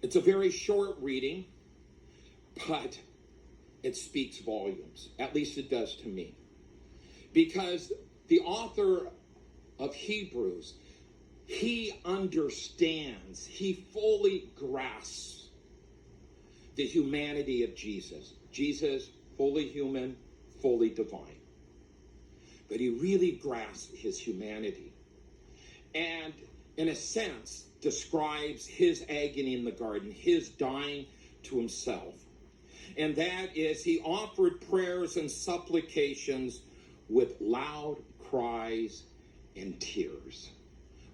It's a very short reading, but it speaks volumes. At least it does to me. Because the author of Hebrews, he understands, he fully grasps the humanity of Jesus. Jesus, fully human, fully divine. But he really grasps his humanity. And in a sense, describes his agony in the garden, his dying to himself. And that is, he offered prayers and supplications with loud cries and tears.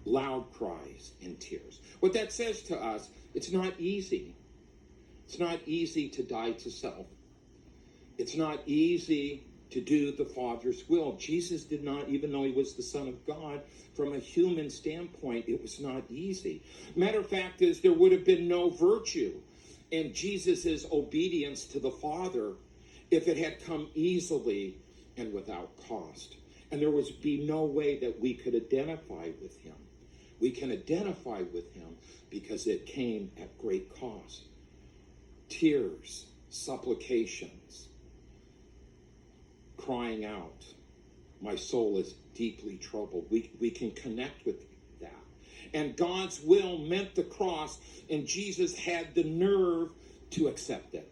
Loud cries and tears. What that says to us, it's not easy. It's not easy to die to self. It's not easy to do the Father's will. Jesus did not, even though he was the Son of God, from a human standpoint, it was not easy. Matter of fact is, there would have been no virtue in Jesus' obedience to the Father if it had come easily and without cost. And there would be no way that we could identify with him. We can identify with him because it came at great cost. Tears, supplications, crying out, my soul is deeply troubled. We can connect with that. And God's will meant the cross, and Jesus had the nerve to accept it.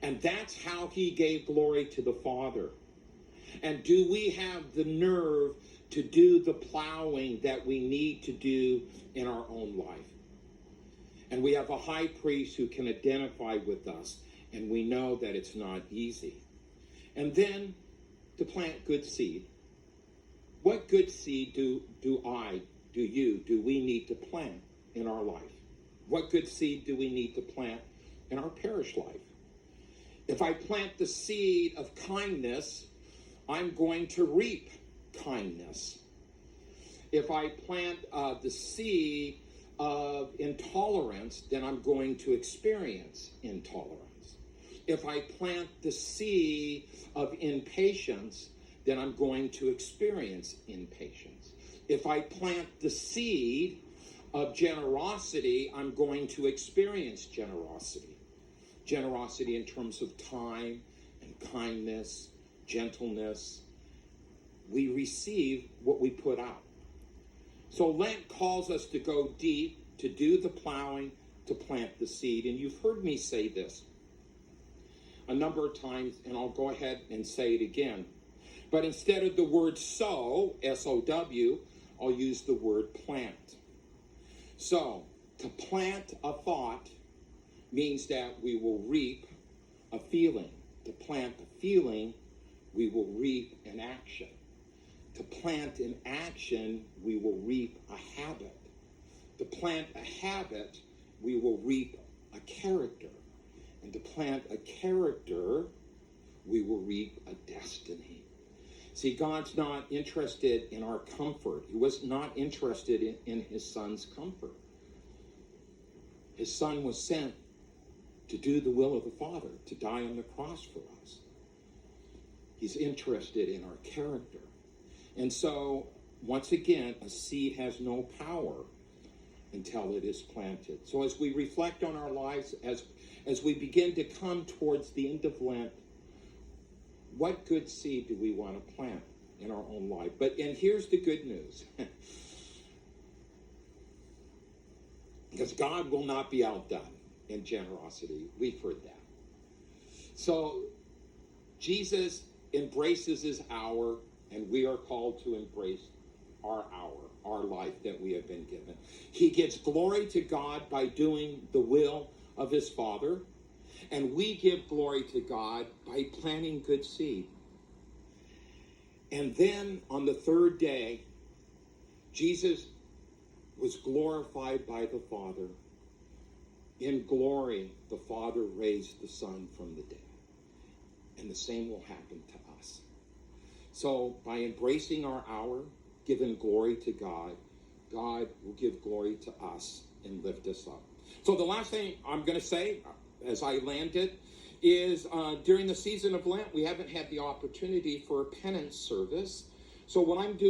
And that's how he gave glory to the Father. And do we have the nerve to do the plowing that we need to do in our own life? And we have a high priest who can identify with us, and we know that it's not easy. And then to plant good seed. What good seed do we need to plant in our life? What good seed do we need to plant in our parish life? If I plant the seed of kindness, I'm going to reap kindness. If I plant the seed of intolerance, then I'm going to experience intolerance. If I plant the seed of impatience, then I'm going to experience impatience. If I plant the seed of generosity, I'm going to experience generosity. Generosity in terms of time and kindness, gentleness. We receive what we put out. So Lent calls us to go deep, to do the plowing, to plant the seed. And you've heard me say this a number of times, and I'll go ahead and say it again. But instead of the word sow, S-O-W, I'll use the word plant. So, to plant a thought means that we will reap a feeling. To plant a feeling, we will reap an action. To plant an action, we will reap a habit. To plant a habit, we will reap a character. And to plant a character, we will reap a destiny. See, God's not interested in our comfort. He was not interested in his son's comfort. His son was sent to do the will of the Father, to die on the cross for us. He's interested in our character. And so, once again, a seed has no power until it is planted. So as we reflect on our lives, as we begin to come towards the end of Lent, what good seed do we want to plant in our own life? And here's the good news. Because God will not be outdone in generosity. We've heard that. So Jesus embraces his hour, and we are called to embrace our hour, our life that we have been given. He gives glory to God by doing the will of his Father, and we give glory to God by planting good seed. And then on the third day, Jesus was glorified by the Father. In glory, the Father raised the Son from the dead. And the same will happen to us. So by embracing our hour, giving glory to God, God will give glory to us and lift us up. So the last thing I'm going to say as I land it is during the season of Lent, we haven't had the opportunity for a penance service. So what I'm doing